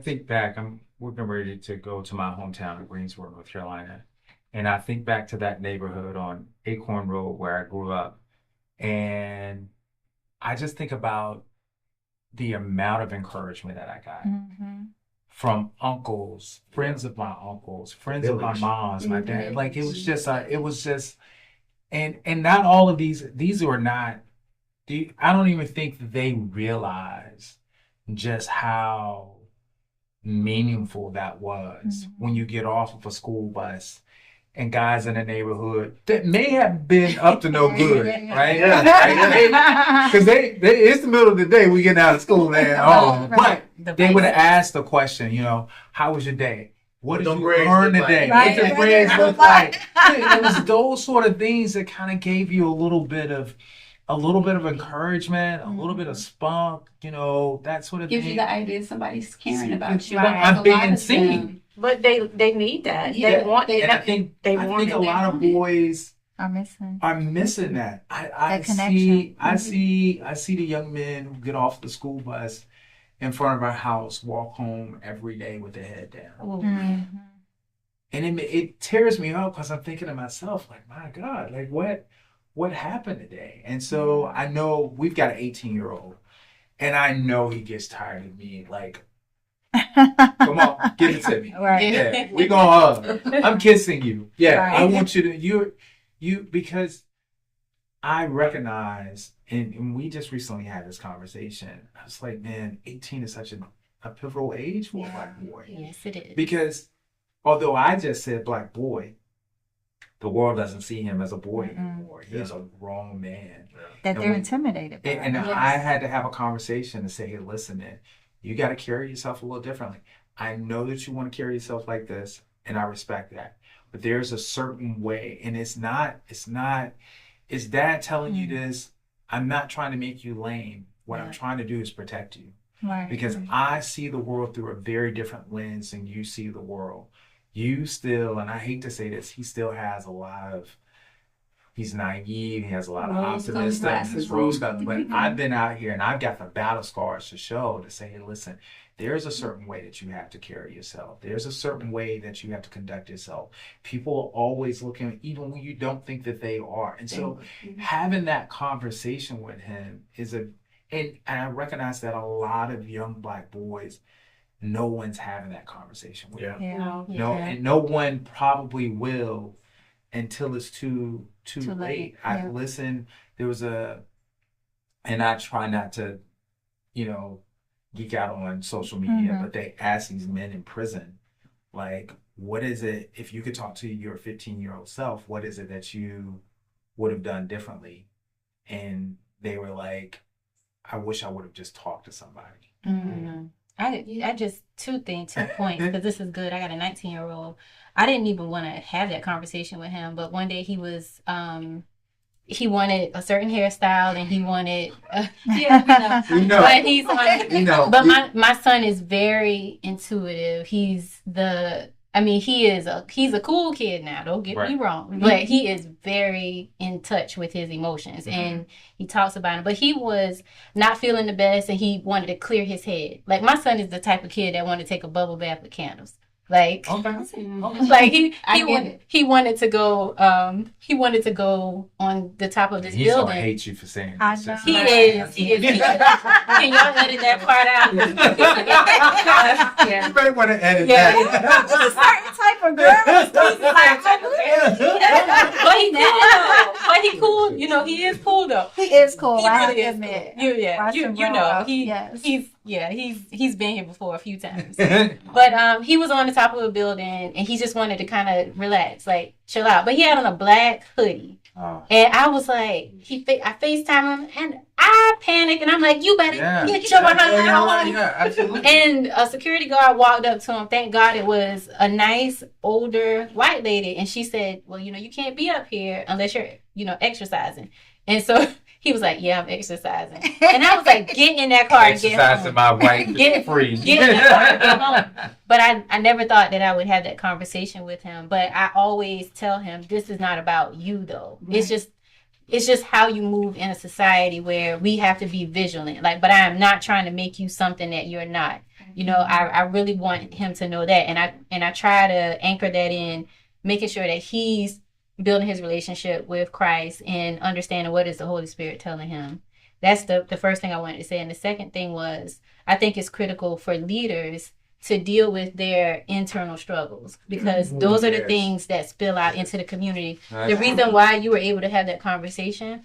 think back, we're getting ready to go to my hometown of Greensboro, North Carolina. And I think back to that neighborhood on Acorn Road where I grew up. And I just think about the amount of encouragement that I got from uncles, friends of my uncles, friends of my mom's, my dad. Like it was just, and not all of these were not, I don't even think that they realize just how meaningful that was when you get off of a school bus and guys in the neighborhood that may have been up to no good, right? Because it's the middle of the day, we getting out of school, man. But they would have asked the question, how was your day? What did you learn today? What did your grades look like? It was those sort of things that kind of gave you a little bit of encouragement, a little bit of spunk, that sort of Gives thing. you the idea somebody's caring about you. I'm being seen. But they need that. Yeah. They want and I think a lot of boys are missing that. I see the young men who get off the school bus in front of our house, walk home every day with their head down. And it tears me up because I'm thinking to myself, like, my God, like what happened today? And so I know we've got an 18-year-old, and I know he gets tired of me, like, come on, give it to me. Right. Yeah, we gonna hug. I'm kissing you. Yeah, right. I want you to you because I recognize, and we just recently had this conversation. I was like, man, 18 is such a pivotal age for a black boy. Yes, it is. Because although I just said black boy, the world doesn't see him as a boy anymore. He is a grown man. That they're intimidated by. And I had to have a conversation to say, hey, listen, man, you got to carry yourself a little differently. I know that you want to carry yourself like this, and I respect that. But there's a certain way, and it's dad telling you this. I'm not trying to make you lame. What I'm trying to do is protect you. Right. Because I see the world through a very different lens than you see the world. You still, and I hate to say this, he still has he's naive, he has a lot of optimism, his rose gold, but I've been out here and I've got the battle scars to show, to say, hey, listen, there's a certain way that you have to carry yourself. There's a certain way that you have to conduct yourself. People are always looking, even when you don't think that they are. And so having that conversation with him and I recognize that a lot of young black boys, no one's having that conversation with them. And no one probably will until it's too late. I've listened. There was and I try not to, geek out on social media, but they ask these men in prison, like, what is it, if you could talk to your 15-year-old self, what is it that you would have done differently? And they were like, I wish I would have just talked to somebody. I just two points, because this is good. I got a 19-year-old. I didn't even want to have that conversation with him, but one day he was he wanted a certain hairstyle, and he wanted but he's but my son is very intuitive. He's a cool kid now, don't get me wrong, but he is very in touch with his emotions, and he talks about it. But he was not feeling the best, and he wanted to clear his head. Like, my son is the type of kid that wanted to take a bubble bath with candles. Like, like he wanted to go on the top of this building. He's gonna hate you for saying this. He is. Can y'all edit that part out? You better want to edit that. It's a certain type of girl. But he cool. He is cool though. He is cool. He I have really to is admit. He's been here before a few times. But he was on the top of a building, and he just wanted to kind of relax, like chill out. But he had on a black hoodie. And I was like, I FaceTime him, and I panicked, and I'm like, you better get your behind on. Absolutely. And a security guard walked up to him. Thank God it was a nice older white lady, and she said, well, you can't be up here unless you're exercising. And so he was like, yeah, I'm exercising. And I was like, get in that car and get home. Exercising my right to free. Get in that car and get home. But I never thought that I would have that conversation with him. But I always tell him, this is not about you, though. Right. It's just how you move in a society where we have to be vigilant. Like, but I am not trying to make you something that you're not. You know, I really want him to know that. And I try to anchor that in, making sure that he's building his relationship with Christ and understanding what is the Holy Spirit telling him. That's the first thing I wanted to say. And the second thing was, I think it's critical for leaders to deal with their internal struggles, because those are the things that spill out into the community. The reason why you were able to have that conversation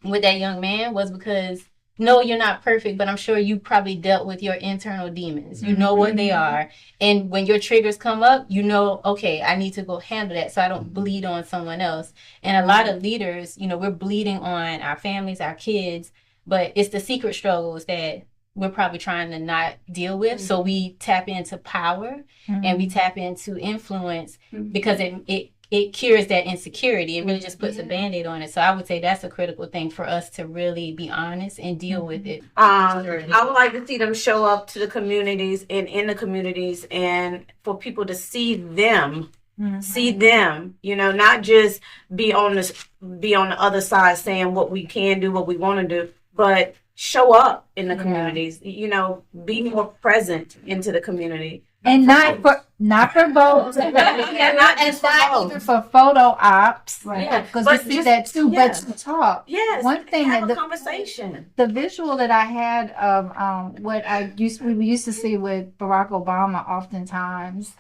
with that young man was because, no, you're not perfect, but I'm sure you probably dealt with your internal demons. You know what they are. And when your triggers come up, you know, okay, I need to go handle that so I don't bleed on someone else. And a lot of leaders, you know, we're bleeding on our families, our kids, but it's the secret struggles that we're probably trying to not deal with. So we tap into power and we tap into influence because it cures that insecurity. It really just puts a Band-Aid on it. So I would say that's a critical thing for us to really be honest and deal with it. I would like to see them show up to the communities and in the communities, and for people to see them, you know, not just be on the other side saying what we can do, what we want to do, but show up in the communities, you know, be more present into the community. And not for votes, not even for photo ops, right? Because we see that too. But to talk, one thing have a conversation. The visual that I had of what we used to see with Barack Obama oftentimes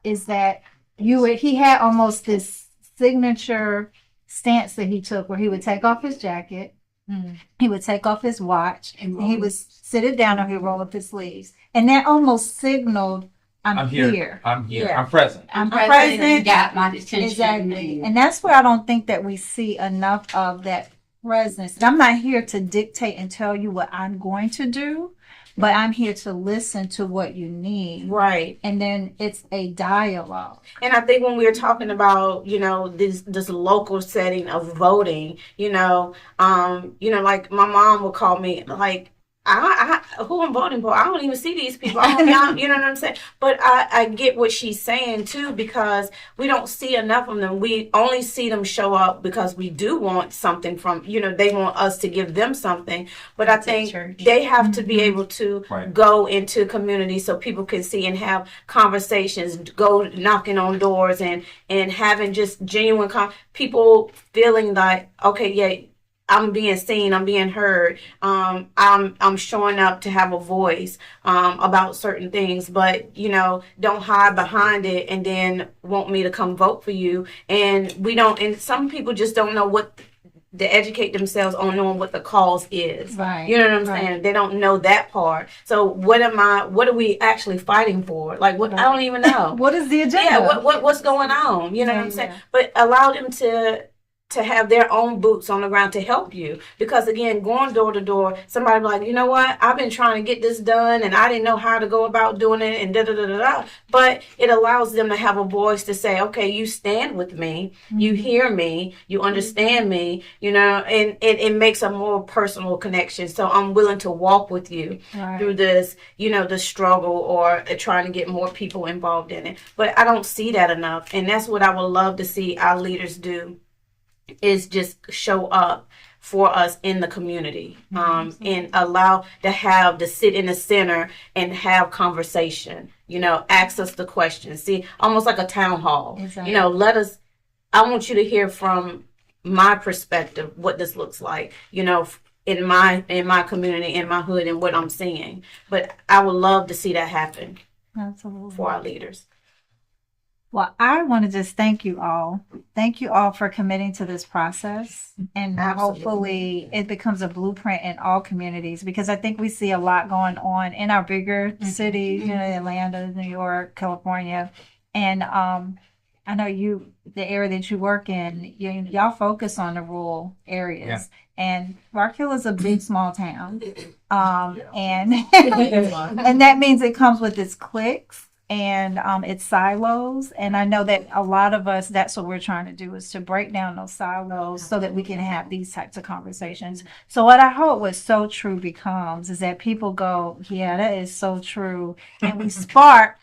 is that he had almost this signature stance that he took, where he would take off his jacket, he would take off his watch, and he would sit it down, or he'd roll up his sleeves. And that almost signaled, I'm here. I'm here. Yeah. I'm present. I'm present. Got my attention. Exactly. And that's where I don't think that we see enough of that presence. I'm not here to dictate and tell you what I'm going to do, but I'm here to listen to what you need. Right. And then it's a dialogue. And I think when we were talking about, you know, this local setting of voting, you know, like my mom would call me, like, who I'm voting for? I don't even see these people. You know what I'm saying? But I get what she's saying too, because we don't see enough of them. We only see them show up because we do want something from, you know, they want us to give them something. But I think they have to be able to go into communities so people can see and have conversations, go knocking on doors and having just genuine people feeling like, okay, yeah, I'm being seen, I'm being heard, I'm showing up to have a voice about certain things, but, you know, don't hide behind it and then want me to come vote for you. And some people just don't know to educate themselves on knowing what the cause is. Right. You know what I'm saying? They don't know that part. So what are we actually fighting for? Like, what? I don't even know. What is the agenda? Yeah, what's going on? You know what I'm saying? But allow them to have their own boots on the ground to help you. Because again, going door to door, somebody be like, you know what, I've been trying to get this done and I didn't know how to go about doing it and da-da-da-da-da. But it allows them to have a voice to say, okay, you stand with me, you hear me, you understand me, you know, and it makes a more personal connection. So I'm willing to walk with you through this, you know, the struggle or trying to get more people involved in it. But I don't see that enough. And that's what I would love to see our leaders do, is just show up for us in the community, and allow to sit in the center and have conversation, you know, ask us the questions, see, almost like a town hall. Exactly. You know, I want you to hear from my perspective what this looks like, you know, in my community, in my hood, and what I'm seeing. But I would love to see that happen. Absolutely. For our leaders. Well, I want to just thank you all. Thank you all for committing to this process. And hopefully it becomes a blueprint in all communities, because I think we see a lot going on in our bigger cities, you know, Atlanta, New York, California. And I know the area that you work in, y'all focus on the rural areas. Yeah. And Rock Hill is a big, small town. And that means it comes with its cliques and its silos. And I know that a lot of us, that's what we're trying to do, is to break down those silos so that we can have these types of conversations. So what I hope what So True becomes is that people go, yeah, that is so true. And we spark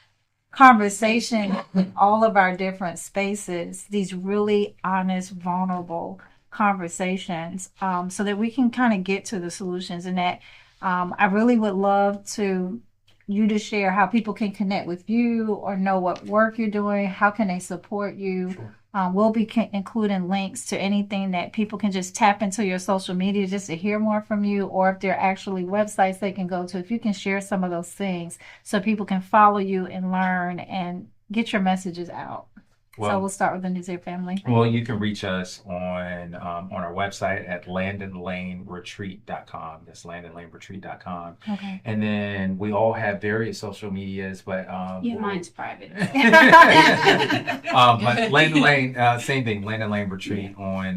conversation in all of our different spaces, these really honest, vulnerable conversations, so that we can kind of get to the solutions. And that I really would love to you to share how people can connect with you or know what work you're doing. How can they support you? Sure. We'll be including links to anything that people can just tap into your social media just to hear more from you, or if there are actually websites they can go to. If you can share some of those things so people can follow you and learn and get your messages out. So Well, we'll start with the Newsy family. well, you can reach us on our website at landonlaneretreat.com. That's landonlaneretreat.com. Okay. And then we all have various social medias, but Yeah, mine's private. but Landon Lane, same thing, Landon Lane Retreat on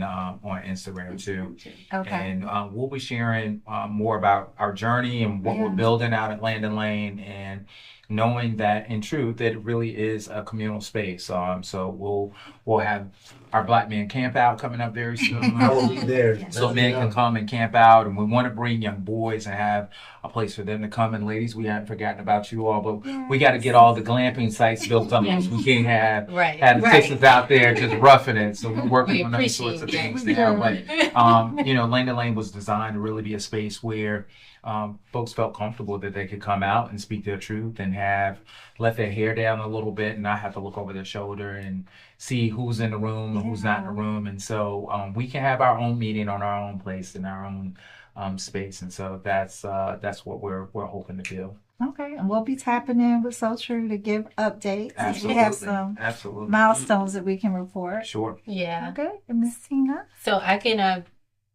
Instagram too. Okay. And we'll be sharing more about our journey and what we're building out at Landon Lane, and knowing that in truth it really is a communal space. So we'll have our Black Men Camp Out coming up very soon. I will be there. So men can come and camp out, and we want to bring young boys and have a place for them to come. And ladies, we haven't forgotten about you all, but we got to get all the glamping sites built up. We can't have the sisters out there just roughing it. So we're working on those sorts of things now. But Landon Lane was designed to really be a space where folks felt comfortable that they could come out and speak their truth and let their hair down a little bit and not have to look over their shoulder and see who's in the room and who's not in the room. And so we can have our own meeting on our own place in our own space. And so that's what we're hoping to do. Okay, and we'll be tapping in with So True to give updates. Absolutely. We have some milestones that we can report. Sure. Yeah. Okay, and Miss Tina? So I can,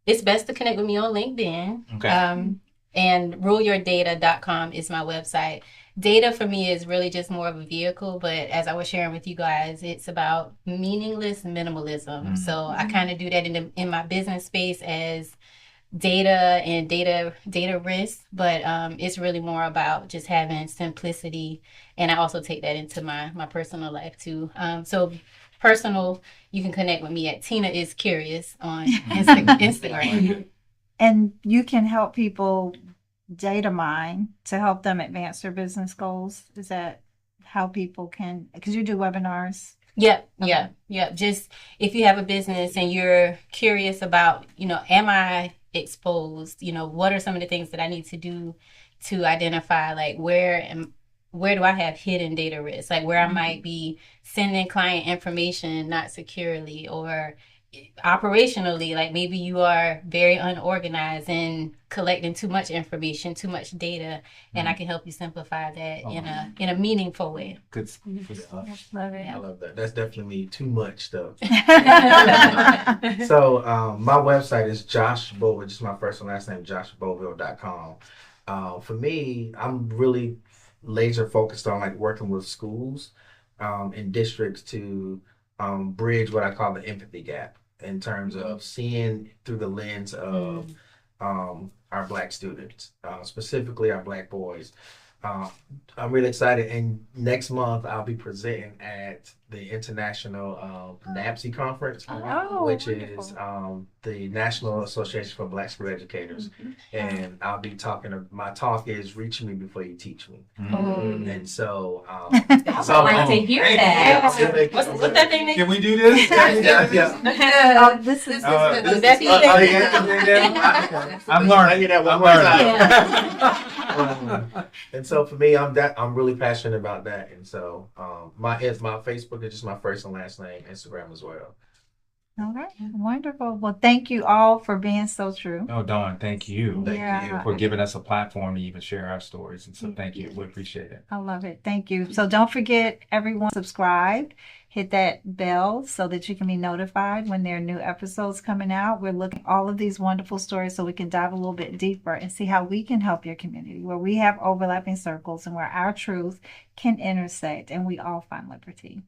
it's best to connect with me on LinkedIn. Okay. And ruleyourdata.com is my website. Data for me is really just more of a vehicle, but as I was sharing with you guys, it's about meaningless minimalism. So I kind of do that in my business space as data and data risk, but it's really more about just having simplicity, and I also take that into my personal life too. So personal, you can connect with me at Tina is Curious on Instagram. And you can help people data mine to help them advance their business goals. Is that how people can, because you do webinars? Yep. Just if you have a business and you're curious about, am I exposed? What are some of the things that I need to do to identify, like, where do I have hidden data risks? Like where I might be sending client information not securely, or operationally, like maybe you are very unorganized and collecting too much information, too much data, and I can help you simplify that in a meaningful way. Good stuff. Love it. I love that. That's definitely too much stuff. So my website is Josh Boville, just my first and last name, joshboville.com. For me, I'm really laser focused on working with schools and districts to bridge what I call the empathy gap, in terms of seeing through the lens of our Black students, specifically our Black boys. I'm really excited, and next month I'll be presenting at the International NAPSE conference, which is the National Association for Black School Educators, and I'll be my talk is Reach Me Before You Teach Me. And so I'd like to hear that. What's that thing? Can we do this? This is Would that be I'm learning. And so for me, I'm really passionate about that, and so my Facebook is just my first and last name, Instagram as well. all right. Wonderful. Well, thank you all for being so true. Oh, Dawn, thank you. Thank you. For giving us a platform to even share our stories. And so thank you. We appreciate it. I love it. Thank you. So don't forget, everyone, subscribe, hit that bell so that you can be notified when there are new episodes coming out. We're looking at all of these wonderful stories so we can dive a little bit deeper and see how we can help your community, where we have overlapping circles and where our truth can intersect and we all find liberty.